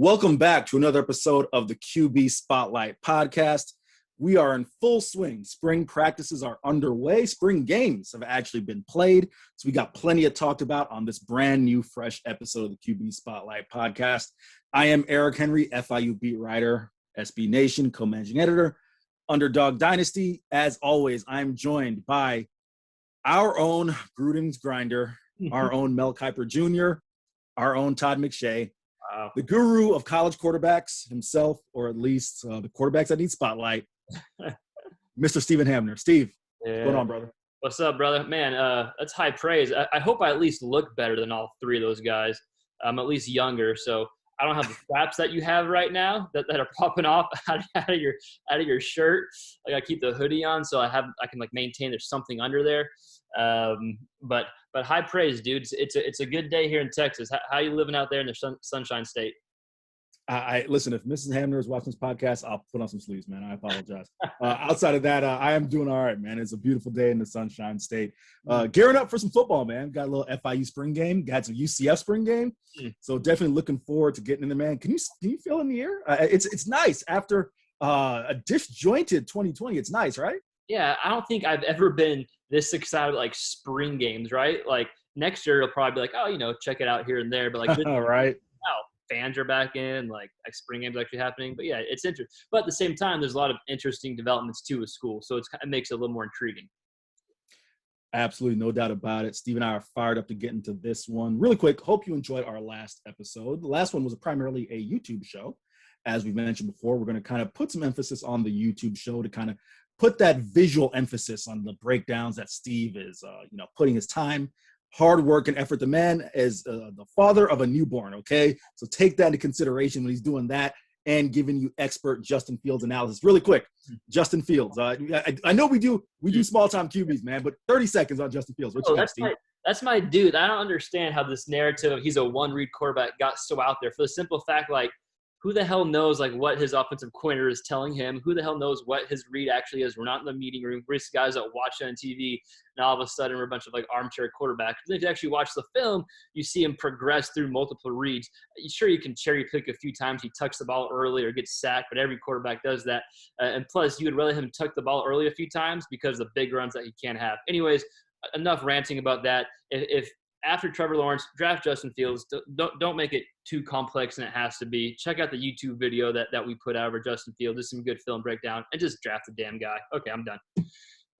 Welcome back to another episode of the QB Spotlight podcast. We are in full swing. Spring practices are underway. Spring games have actually been played. So we got plenty to talk about on this brand new, fresh episode of the QB Spotlight podcast. I am Eric Henry, FIU beat writer, SB Nation, co-managing editor, Underdog Dynasty. As always, I'm joined by our own Gruden's grinder, our own Mel Kiper Jr., our own Todd McShay. Wow. The guru of college quarterbacks himself, or at least the quarterbacks that need spotlight, Mr. Steven Hamner. Steve, what's going on, brother? What's up, brother? Man, that's high praise. I hope I at least look better than all three of those guys. I'm at least younger, so I don't have the straps that you have right now that are popping off out of your shirt. Like I keep the hoodie on, so I can like maintain there's something under there. But high praise, dude. It's a good day here in Texas. How you living out there in the Sunshine State? I listen, if Mrs. Hamner is watching this podcast, I'll put on some sleeves, man. I apologize. Outside of that, I am doing all right, man. It's a beautiful day in the Sunshine State. Gearing up for some football, man. Got a little FIU spring game. Got some UCF spring game. So definitely looking forward to getting in there, man. Can you feel in the air? It's nice after a disjointed 2020. It's nice, right? Yeah, I don't think I've ever been this excited like spring games, right? Like next year, it'll probably be like, oh, check it out here and there. But like, right. Fans are back in, like spring games actually happening. But yeah, it's interesting. But at the same time, there's a lot of interesting developments too with school. So it makes it a little more intriguing. Absolutely, no doubt about it. Steve and I are fired up to get into this one. Really quick, hope you enjoyed our last episode. The last one was primarily a YouTube show. As we mentioned before, we're going to kind of put some emphasis on the YouTube show to kind of put that visual emphasis on the breakdowns that Steve is, putting his time, hard work, and effort. The man is the father of a newborn, okay? So take that into consideration when he's doing that and giving you expert Justin Fields analysis. Really quick, Justin Fields. I know we do small-time QBs, man, but 30 seconds on Justin Fields. What you got, Steve? That's my dude. I don't understand how this narrative of he's a one-read quarterback got so out there for the simple fact, like, who the hell knows like what his offensive coordinator is telling him? Who the hell knows what his read actually is? We're not in the meeting room. We're just guys that watch it on TV, and all of a sudden we're a bunch of like armchair quarterbacks. But if you actually watch the film, you see him progress through multiple reads. Sure, you can cherry pick a few times he tucks the ball early or gets sacked, but every quarterback does that. And plus, you would rather him tuck the ball early a few times because of the big runs that he can't have. Anyways, enough ranting about that. If after Trevor Lawrence, draft Justin Fields. Don't make it too complex than it has to be. Check out the YouTube video that we put out over Justin Fields. There's some good film breakdown. And just draft the damn guy. Okay, I'm done.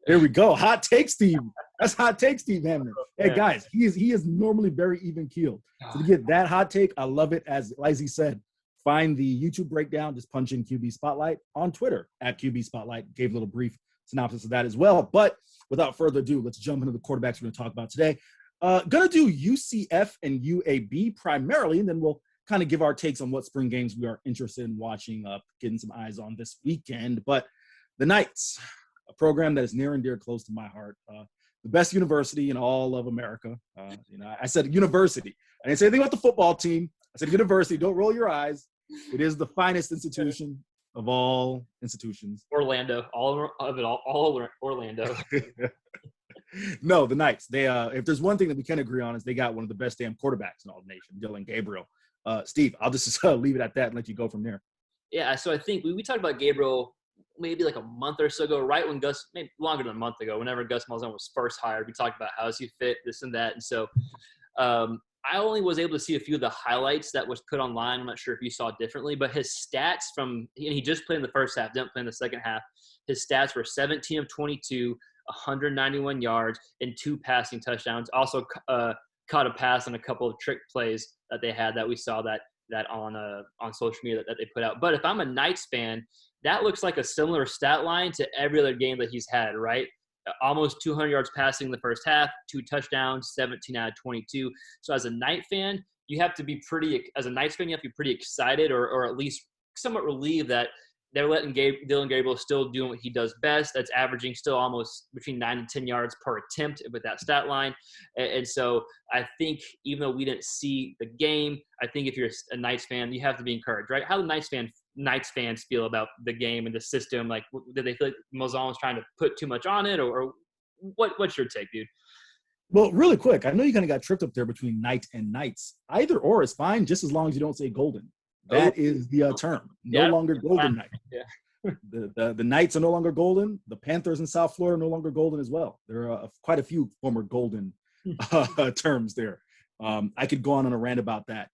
There we go. Hot take, Steve. That's hot take, Steve Hamner. Hey, guys, he is normally very even-keeled. So to get that hot take, I love it. As he said, find the YouTube breakdown. Just punch in QB Spotlight on Twitter at QB Spotlight. Gave a little brief synopsis of that as well. But without further ado, let's jump into the quarterbacks we're going to talk about today. Going to do UCF and UAB primarily, and then we'll kind of give our takes on what spring games we are interested in watching, getting some eyes on this weekend. But the Knights, a program that is near and dear close to my heart, the best university in all of America. I said university. I didn't say anything about the football team. I said university. Don't roll your eyes. It is the finest institution of all institutions. Orlando, all Orlando. No, the Knights. They if there's one thing that we can agree on is they got one of the best damn quarterbacks in all the nation, Dillon Gabriel. Steve, I'll just leave it at that and let you go from there. Yeah, so I think we talked about Gabriel maybe like a month or so ago, right when maybe longer than a month ago, whenever Gus Malzahn was first hired. We talked about how does he fit, this and that. And so I only was able to see a few of the highlights that was put online. I'm not sure if you saw it differently, but his stats and he just played in the first half, didn't play in the second half. His stats were 17 of 22, 191 yards, and 2 passing touchdowns. Also caught a pass on a couple of trick plays that they had that we saw that on social media that they put out. But if I'm a Knights fan, that looks like a similar stat line to every other game that he's had, right? Almost 200 yards passing in the first half, 2 touchdowns, 17 out of 22. So as a Knights fan, you have to be pretty excited or at least somewhat relieved that they're letting Dillon Gabriel still doing what he does best. That's averaging still almost between 9 and 10 yards per attempt with that stat line. And so I think even though we didn't see the game, I think if you're a Knights fan, you have to be encouraged, right? How do Knights fans feel about the game and the system? Like, did they feel like Malzahn was trying to put too much on it, or what's your take, dude? Well, really quick, I know you kind of got tripped up there between Knight and Knights. Either or is fine, just as long as you don't say golden. That is the term. No longer Golden Knight. Yeah. The Knights are no longer golden. The Panthers in South Florida are no longer golden as well. There are quite a few former golden terms there. I could go on a rant about that.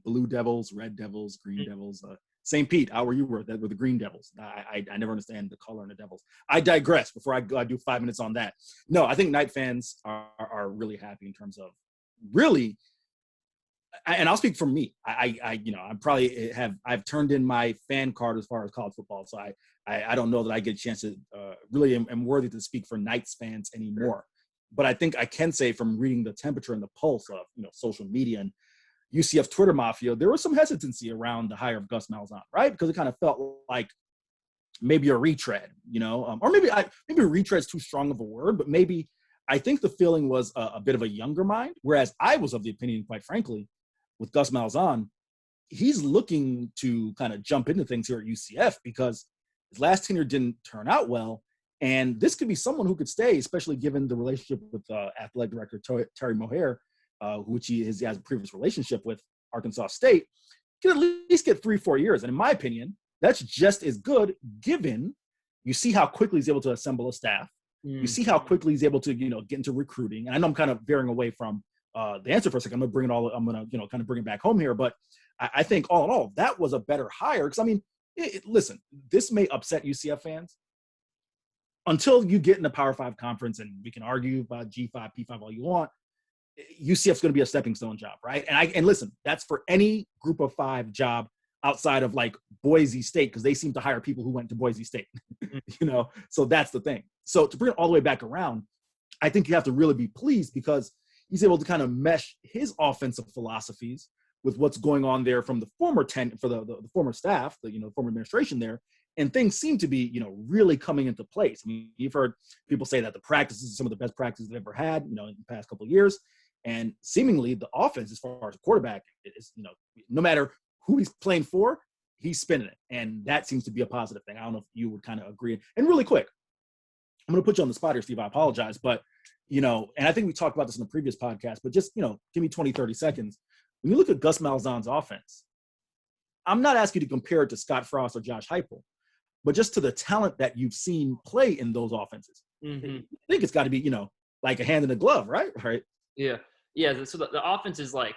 Blue Devils, Red Devils, Green Devils. St. Pete, how were you? That were the Green Devils. I never understand the color in the Devils. I digress before I do 5 minutes on that. No, I think Knight fans are really happy in terms of really. And I'll speak for me. I've turned in my fan card as far as college football, so I don't know that I get a chance to really am worthy to speak for Knights fans anymore. But I think I can say from reading the temperature and the pulse of social media and UCF Twitter mafia, there was some hesitancy around the hire of Gus Malzahn, right? Because it kind of felt like maybe a retread, or maybe retread is too strong of a word, but maybe I think the feeling was a bit of a younger mind. Whereas I was of the opinion, quite frankly, with Gus Malzahn, he's looking to kind of jump into things here at UCF because his last tenure didn't turn out well. And this could be someone who could stay, especially given the relationship with athletic director Terry Mohair, which he has a previous relationship with Arkansas State, can at least get 3-4 years. And in my opinion, that's just as good, given you see how quickly he's able to assemble a staff. You see how quickly he's able to, get into recruiting. And I know I'm kind of veering away from the answer for a second. I'm going to kind of bring it back home here. But I think all in all, that was a better hire. Because, listen, this may upset UCF fans until you get in the Power 5 conference, and we can argue about G5, P5 all you want. UCF's going to be a stepping stone job, right? And listen, that's for any group of 5 job outside of like Boise State, because they seem to hire people who went to Boise State, So that's the thing. So to bring it all the way back around, I think you have to really be pleased because he's able to kind of mesh his offensive philosophies with what's going on there from the former the former staff, the former administration there. And things seem to be, really coming into place. You've heard people say that the practices are some of the best practices they've ever had, in the past couple of years. And seemingly the offense, as far as a quarterback, is, no matter who he's playing for, he's spinning it. And that seems to be a positive thing. I don't know if you would kind of agree. And really quick, I'm going to put you on the spot here, Steve. I apologize. But, and I think we talked about this in the previous podcast, but just, give me 20, 30 seconds. When you look at Gus Malzahn's offense, I'm not asking you to compare it to Scott Frost or Josh Heupel, but just to the talent that you've seen play in those offenses. I think it's got to be, like a hand in a glove, right? Right. Yeah. Yeah. So the offense is like,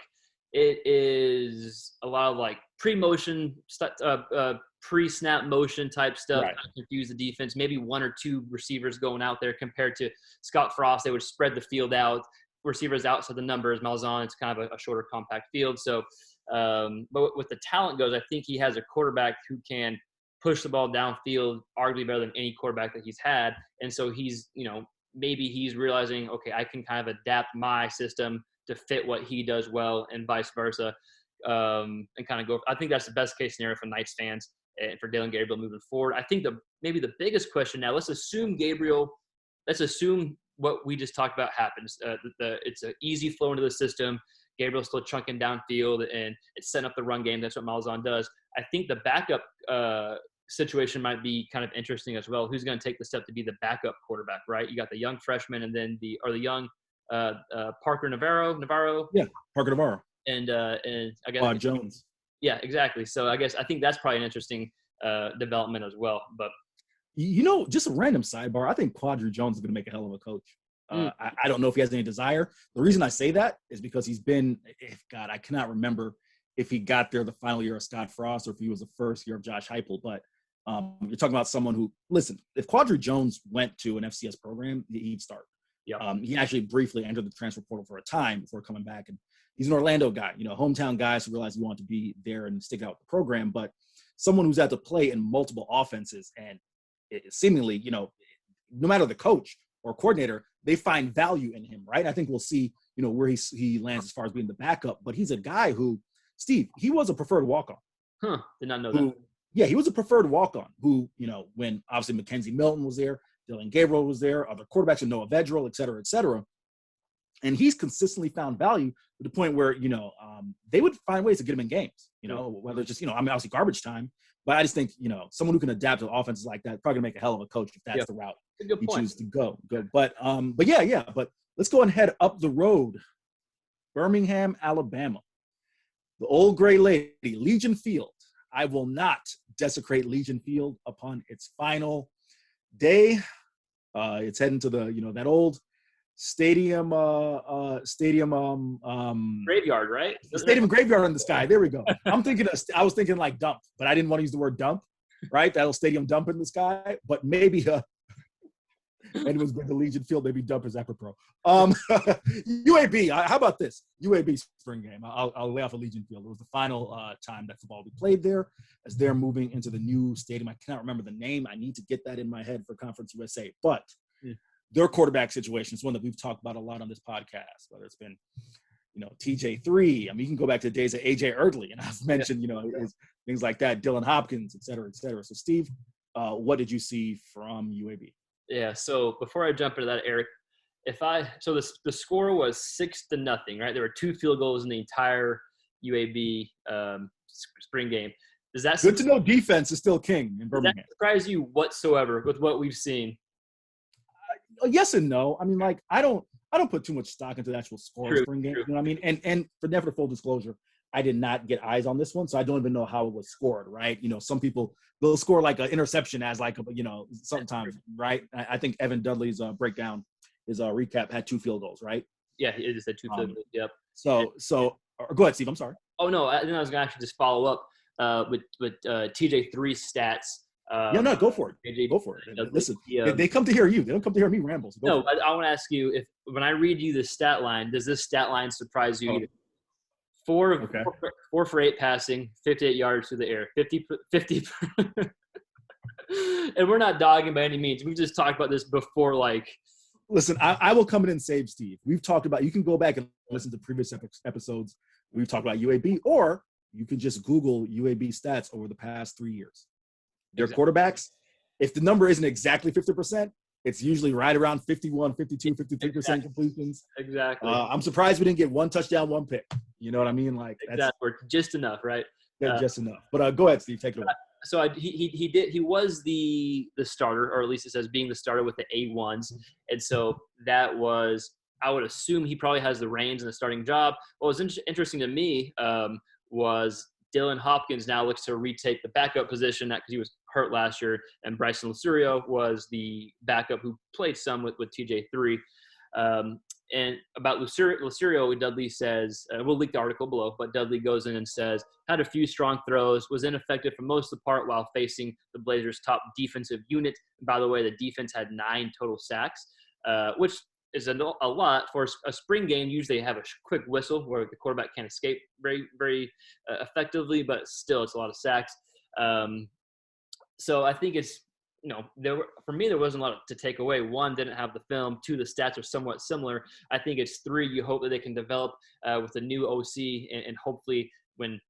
it is a lot of like pre-motion, pre-snap motion type stuff. Right. Confuse the defense. Maybe 1 or 2 receivers going out there compared to Scott Frost. They would spread the field out, receivers out. So the numbers, Malzahn, it's kind of a shorter, compact field. So, but with the talent goes, I think he has a quarterback who can push the ball downfield, arguably better than any quarterback that he's had. And so he's, maybe he's realizing, okay, I can kind of adapt my system to fit what he does well and vice versa, and kind of go. I think that's the best case scenario for Knights fans and for Dillon Gabriel moving forward. I think maybe the biggest question now, let's assume what we just talked about happens. It's an easy flow into the system. Gabriel's still chunking downfield and it's setting up the run game. That's what Malzahn does. I think the backup situation might be kind of interesting as well. Who's going to take the step to be the backup quarterback, right? You got the young freshman and then the young Parker Navarro. Yeah, Parker Navarro. And I guess Jones. Yeah, exactly. So I think that's probably an interesting development as well. But just a random sidebar. I think Quadri Jones is going to make a hell of a coach. I don't know if he has any desire. The reason I say that is because he's been, I cannot remember if he got there the final year of Scott Frost or if he was the first year of Josh Heupel. But you're talking about someone who, listen, if Quadri Jones went to an FCS program, he'd start. Yeah. He actually briefly entered the transfer portal for a time before coming back. And he's an Orlando guy, hometown guys who realize he wanted to be there and stick out with the program. But someone who's had to play in multiple offenses and seemingly, no matter the coach or coordinator, they find value in him, right? I think we'll see, where he lands as far as being the backup. But he's a guy who, Steve, he was a preferred walk-on. Huh, did not know that. Yeah, he was a preferred walk-on who, when obviously Mackenzie Milton was there, Dillon Gabriel was there, other quarterbacks, Noah Vedral, et cetera, et cetera. And he's consistently found value to the point where, they would find ways to get him in games, whether it's just, obviously garbage time. But I just think, someone who can adapt to offenses like that probably going to make a hell of a coach if that's the route he chooses to go. But let's go and head up the road. Birmingham, Alabama. The old gray lady, Legion Field. I will not desecrate Legion Field upon its final day. It's heading to the, that old stadium, Graveyard, right? stadium graveyard in the sky. There we go. I was thinking like dump, but I didn't want to use the word dump, right? That old stadium dump in the sky, but maybe anyone's been to Legion Field, maybe dump is apropos. UAB, how about this? UAB spring game. I'll lay off of Legion Field. It was the final time that football will be played there as they're moving into the new stadium. I cannot remember the name. I need to get that in my head for Conference USA. But their quarterback situation is one that we've talked about a lot on this podcast, whether it's been, TJ3. I mean, you can go back to the days of AJ Erdley, and I've mentioned, things like that, Dylan Hopkins, et cetera, et cetera. So, Steve, what did you see from UAB? Yeah. So before I jump into that, Eric, the score was 6-0, right? There were 2 field goals in the entire UAB spring game. Does that good to know defense is still king in Birmingham? Does that surprise you whatsoever with what we've seen? Yes and no. I mean, like I don't put too much stock into the actual score of spring game. You know what I mean? And for full disclosure, I did not get eyes on this one, so I don't even know how it was scored, right? Some people, they'll score like an interception as like, sometimes, right? I think Evan Dudley's breakdown, his recap had 2 field goals, right? Yeah, he just had 2 field goals, yep. So go ahead, Steve, I'm sorry. Oh, no, I was going to actually just follow up with TJ3's stats. No, go for it. Go for it. Listen, they come to hear you. They don't come to hear me ramble. So no, I want to ask you, if when I read you the stat line, does this stat line surprise you either? 4 for 8 passing, 58 yards through the air, 50. And we're not dogging by any means. We've just talked about this before. Listen, I will come in and save Steve. We've talked about. You can go back and listen to previous episodes. We've talked about UAB, or you can just Google UAB stats over the past 3 years. Their quarterbacks, if the number isn't exactly 50%, it's usually right around 51, 52, 53% completions. Exactly. I'm surprised we didn't get 1 touchdown, 1 pick. You know what I mean? Like exactly. Just enough, right? Just enough. But go ahead, Steve. Take it away. So he was the starter, or at least it says being the starter with the A1s, and so that was, I would assume he probably has the reins in the starting job. What was interesting to me was Dylan Hopkins now looks to retake the backup position because he was hurt last year, and Bryson Lucerio was the backup who played some with TJ3. And about Lucerio, Dudley says, we'll link the article below, but Dudley goes in and says, had a few strong throws, was ineffective for most of the part while facing the Blazers' top defensive unit. And by the way, the defense had 9 total sacks, which is a lot for a spring game. Usually they have a quick whistle where the quarterback can't escape very, very effectively, but still it's a lot of sacks. So I think it's, for me, there wasn't a lot to take away. 1, didn't have the film. 2, the stats are somewhat similar. I think it's 3, you hope that they can develop with the new OC, and hopefully when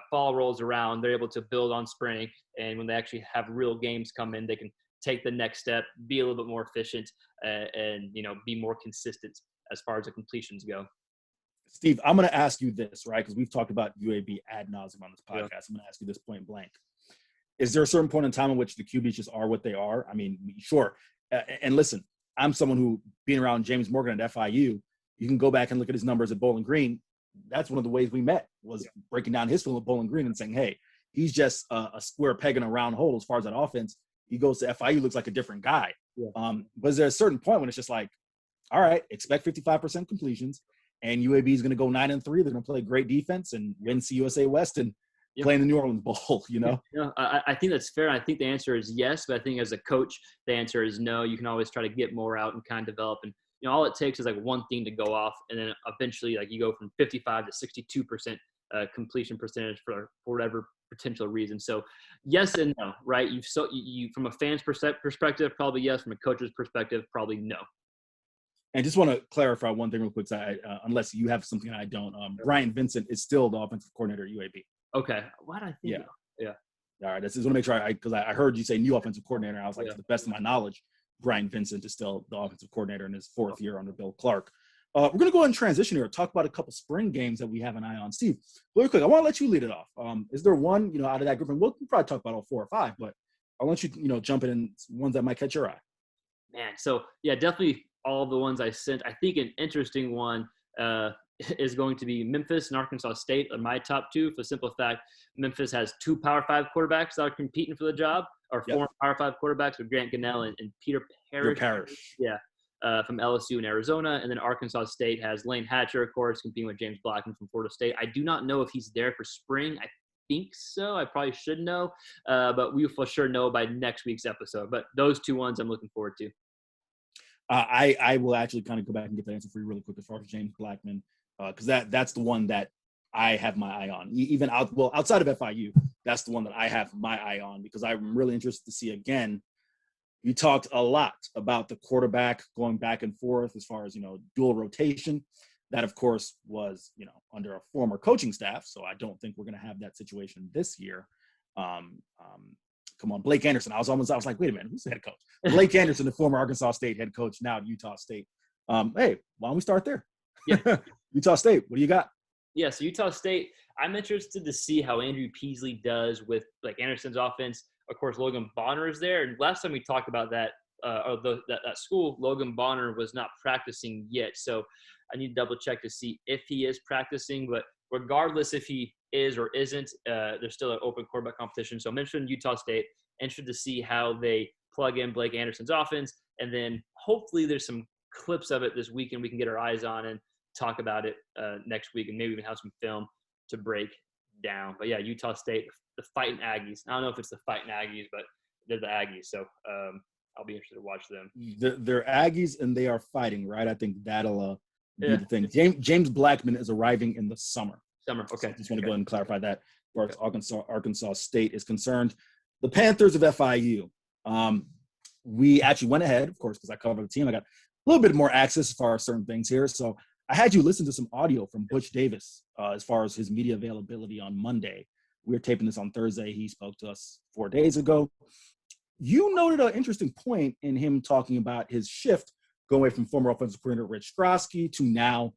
fall rolls around, they're able to build on spring. And when they actually have real games come in, they can take the next step, be a little bit more efficient, and be more consistent as far as the completions go. Steve, I'm going to ask you this, right? Because we've talked about UAB ad nauseum on this podcast. Yeah. I'm going to ask you this point blank. Is there a certain point in time in which the QBs just are what they are? I mean, sure. And listen, I'm someone who, being around James Morgan at FIU, you can go back and look at his numbers at Bowling Green. That's one of the ways we met, was breaking down his film at Bowling Green and saying, hey, he's just a square peg in a round hole as far as that offense. He goes to FIU, looks like a different guy. Yeah. But is there a certain point when it's just like, all right, expect 55% completions, and UAB is going to go 9-3. They're going to play great defense and win CUSA West and play in the New Orleans Bowl, Yeah, I think that's fair. I think the answer is yes, but I think as a coach, the answer is no. You can always try to get more out and kind of develop. And, all it takes is like one thing to go off, and then eventually like you go from 55 to 62% completion percentage for whatever potential reason. So yes and no, right? You from a fan's perspective, probably yes. From a coach's perspective, probably no. And just want to clarify one thing real quick, unless you have something I don't. Brian Vincent is still the offensive coordinator at UAB. Okay. What I think? Yeah. All right. I just want to make sure because I heard you say new offensive coordinator. I was like, to the best of my knowledge, Brian Vincent is still the offensive coordinator in his 4th year under Bill Clark. We're going to go ahead and transition here, talk about a couple spring games that we have an eye on. Steve, really quick, I want to let you lead it off. Is there one, out of that group, and we'll probably talk about all 4 or 5, but I'll let you, jump in ones that might catch your eye. Man, so yeah, definitely all the ones I sent. I think an interesting one is going to be Memphis and Arkansas State are my top two, for the simple fact Memphis has 2 Power 5 quarterbacks that are competing for the job, or former Power 5 quarterbacks with Grant Gunnell and Peter Parrish. Yeah, from LSU and Arizona. And then Arkansas State has Lane Hatcher, of course, competing with James Blackman from Florida State. I do not know if he's there for spring. I think so. I probably should know, but we will for sure know by next week's episode. But those 2 ones I'm looking forward to. I will actually kind of go back and get the answer for you really quick as far as James Blackman, because that's the one that I have my eye on. Even outside of FIU, that's the one that I have my eye on, because I'm really interested to see again. You talked a lot about the quarterback going back and forth as far as, dual rotation. That, of course, was, under a former coaching staff. So I don't think we're going to have that situation this year. Come on, Blake Anderson. I was like, wait a minute, who's the head coach? Blake Anderson, the former Arkansas State head coach, now at Utah State. Hey, why don't we start there? Yeah. Utah State, what do you got? Yeah, so Utah State, I'm interested to see how Andrew Peasley does with Blake Anderson's offense. Of course, Logan Bonner is there. And last time we talked about that, that school, Logan Bonner was not practicing yet. So I need to double check to see if he is practicing. But regardless if he is or isn't, there's still an open quarterback competition. So I mentioned Utah State, interested to see how they plug in Blake Anderson's offense. And then hopefully there's some clips of it this weekend we can get our eyes on and talk about it next week, and maybe even have some film to break down. But yeah, Utah State, the Fighting Aggies. I don't know if it's the Fighting Aggies, but they're the Aggies. So I'll be interested to watch them. They're Aggies and they are fighting, right? I think that'll be the thing. James Blackman is arriving in the summer. Okay. So I just want to go ahead and clarify that as far as Arkansas State is concerned. The Panthers of FIU. We actually went ahead, of course, because I covered the team. I got a little bit more access as far as certain things here. So I had you listen to some audio from Butch Davis as far as his media availability on Monday. We were taping this on Thursday. He spoke to us 4 days ago. You noted an interesting point in him talking about his shift going away from former offensive coordinator Rich Strosky to now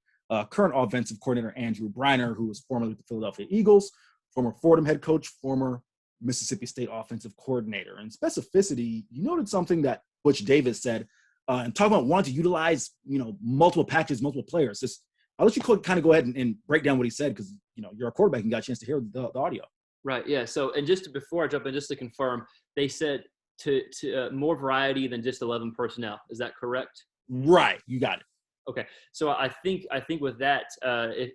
current offensive coordinator Andrew Briner, who was formerly with the Philadelphia Eagles, former Fordham head coach, former Mississippi State offensive coordinator. And specificity, you noted something that Butch Davis said, and talking about wanting to utilize, multiple patches, multiple players. I'll let you kind of go ahead and break down what he said, because, you're a quarterback and got a chance to hear the audio. Right, yeah. So, and before I jump in, just to confirm, they said to more variety than just 11 personnel. Is that correct? Right, you got it. Okay, so I think with that,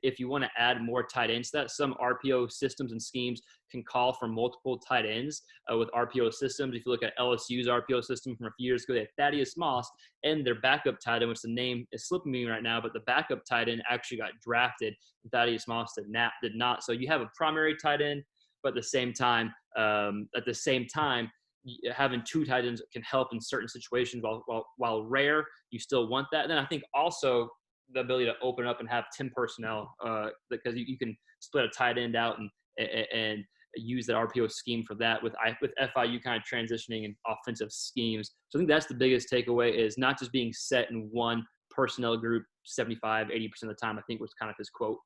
if you want to add more tight ends, that some RPO systems and schemes can call for multiple tight ends with RPO systems. If you look at LSU's RPO system from a few years ago, they had Thaddeus Moss and their backup tight end, which the name is slipping me right now, but the backup tight end actually got drafted. And Thaddeus Moss did not. So you have a primary tight end, but at the same time, having 2 tight ends can help in certain situations. While rare, you still want that. And then I think also the ability to open up and have 10 personnel, because you can split a tight end out and use that RPO scheme for that. With FIU kind of transitioning in offensive schemes, so I think that's the biggest takeaway, is not just being set in one personnel group 75-80% of the time. I think was kind of his quote.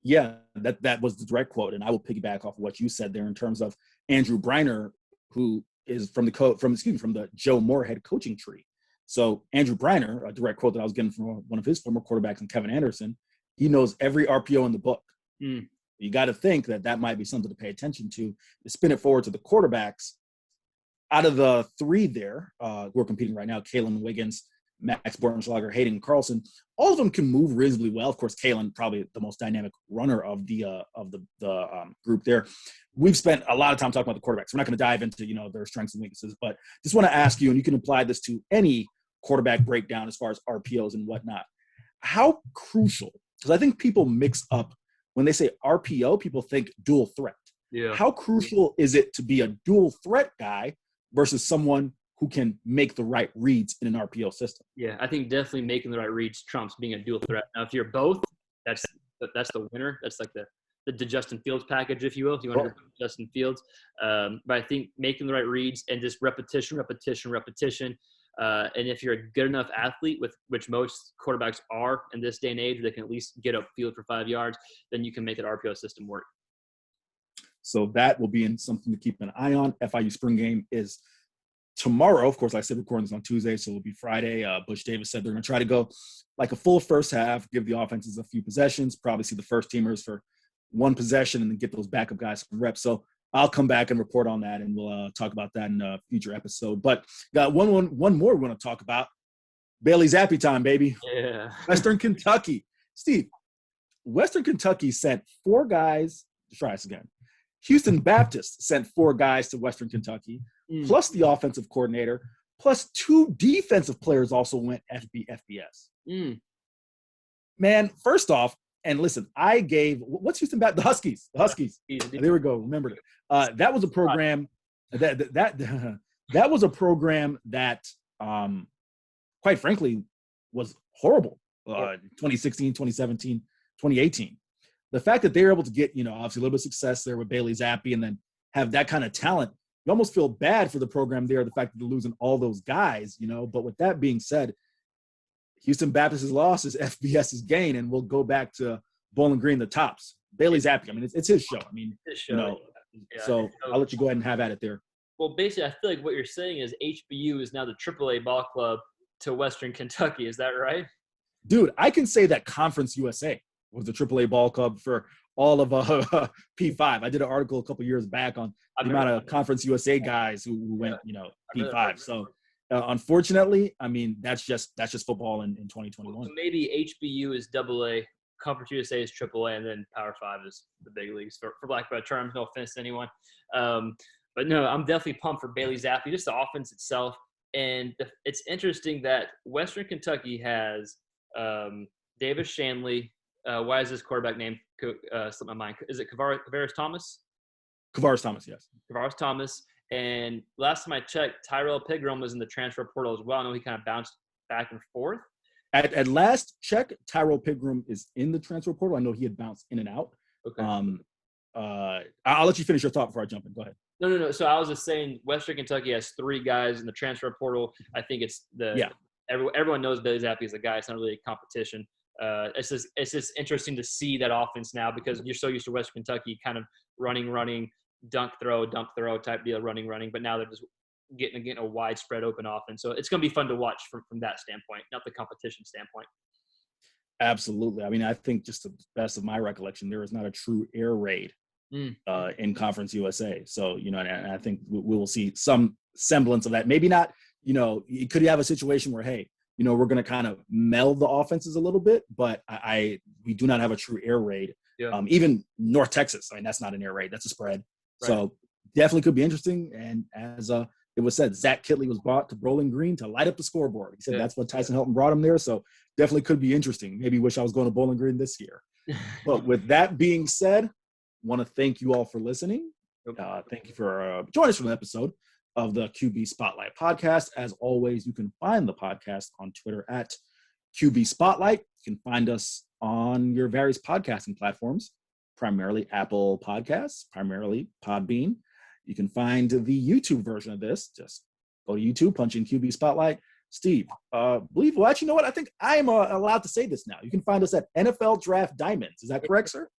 Yeah, that was the direct quote, and I will piggyback off of what you said there in terms of Andrew Briner, who is from the Joe Moorhead coaching tree. So Andrew Briner, a direct quote that I was getting from one of his former quarterbacks, and Kevin Anderson, he knows every RPO in the book. You got to think that might be something to pay attention to spin it forward to the quarterbacks. Out of the 3 there who are competing right now, Kalen Wiggins, Max Bortenschlager, Hayden Carlson, all of them can move reasonably well. Of course, Kalen, probably the most dynamic runner of the group there. We've spent a lot of time talking about the quarterbacks. We're not going to dive into, their strengths and weaknesses, but just want to ask you, and you can apply this to any quarterback breakdown as far as RPOs and whatnot. How crucial, because I think people mix up when they say RPO, people think dual threat. Yeah. How crucial is it to be a dual threat guy versus someone who can make the right reads in an RPO system? Yeah, I think definitely making the right reads trumps being a dual threat. Now, if you're both, that's the winner. That's like the Justin Fields package, if you will. If you want to go Justin Fields. But I think making the right reads and just repetition. And if you're a good enough athlete, which most quarterbacks are in this day and age, they can at least get upfield for 5 yards, then you can make that RPO system work. So that will be something to keep an eye on. FIU spring game is tomorrow, of course, like I said, recording this on Tuesday, so it'll be Friday. Butch Davis said they're going to try to go like a full first half, give the offenses a few possessions, probably see the first teamers for one possession, and then get those backup guys some reps. So I'll come back and report on that, and we'll talk about that in a future episode. But got one more we want to talk about. Bailey Zappi time, baby. Yeah. Western Kentucky. Steve, Western Kentucky sent 4 guys. Try this again. Houston Baptist sent 4 guys to Western Kentucky, plus the offensive coordinator, plus 2 defensive players also went FBS. Man, first off, and listen, I gave – what's Houston Baptist? The Huskies. The Huskies. There we go. Remembered it. That was a program that was a program that quite frankly, was horrible. 2016, 2017, 2018. The fact that they were able to get, obviously a little bit of success there with Bailey Zappi and then have that kind of talent, you almost feel bad for the program there, the fact that they're losing all those guys, But with that being said, Houston Baptist's loss is FBS's gain, and we'll go back to Bowling Green, the tops. Bailey Zappi, it's his show. His show. So I'll let you go ahead and have at it there. Well, basically, I feel like what you're saying is HBU is now the AAA ball club to Western Kentucky. Is that right? Dude, I can say that Conference USA was the AAA ball club for all of P5. I did an article a couple years back on the amount of Conference USA guys who went, P5. So unfortunately, that's just football in 2021. So maybe HBU is AA, Conference USA is AAA, and then Power 5 is the big leagues for lack of better terms. No offense to anyone. But no, I'm definitely pumped for Bailey Zappi, just the offense itself. And it's interesting that Western Kentucky has Davis Shanley. Why is this quarterback name slipped my mind? Is it Kavaris Thomas? Kavaris Thomas, yes. Kavaris Thomas. And last time I checked, Tyrell Pigram was in the transfer portal as well. I know he kind of bounced back and forth. At last check, Tyrell Pigram is in the transfer portal. I know he had bounced in and out. Okay. I'll let you finish your thought before I jump in. Go ahead. No. So I was just saying Western Kentucky has 3 guys in the transfer portal. I think it's everyone knows Bailey Zappi is a guy. It's not really a competition. It's just interesting to see that offense now because you're so used to Western Kentucky kind of running, dunk throw type deal, running. But now they're just getting a widespread open offense. So it's going to be fun to watch from that standpoint, not the competition standpoint. Absolutely. I think just to the best of my recollection, there is not a true air raid in Conference USA. So, and I think we will see some semblance of that. Maybe not, you could have a situation where, hey, we're going to kind of meld the offenses a little bit, but we do not have a true air raid. Yeah. Even North Texas, that's not an air raid. That's a spread. Right. So definitely could be interesting. And as it was said, Zach Kitley was brought to Bowling Green to light up the scoreboard. He said that's what Tyson Helton brought him there. So definitely could be interesting. Maybe wish I was going to Bowling Green this year. But with that being said, want to thank you all for listening. Thank you for joining us for an episode of the QB Spotlight podcast. As always, you can find the podcast on Twitter at QB Spotlight. You can find us on your various podcasting platforms, primarily Apple Podcasts, primarily Podbean. You can find the YouTube version of this. Just go to YouTube, punch in QB Spotlight. Steve, you know what? I think I am allowed to say this now. You can find us at NFL Draft Diamonds. Is that correct, sir?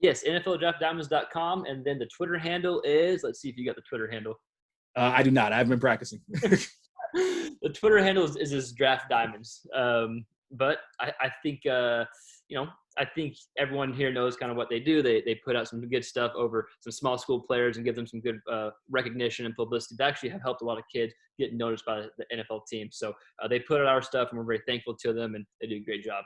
Yes, NFLDraftDiamonds.com. And then the Twitter handle is, let's see if you got the Twitter handle. I do not. I haven't been practicing. The Twitter handle is Draft Diamonds. But I think, I think everyone here knows kind of what they do. They put out some good stuff over some small school players and give them some good recognition and publicity. They actually have helped a lot of kids get noticed by the NFL team. So they put out our stuff, and we're very thankful to them, and they do a great job.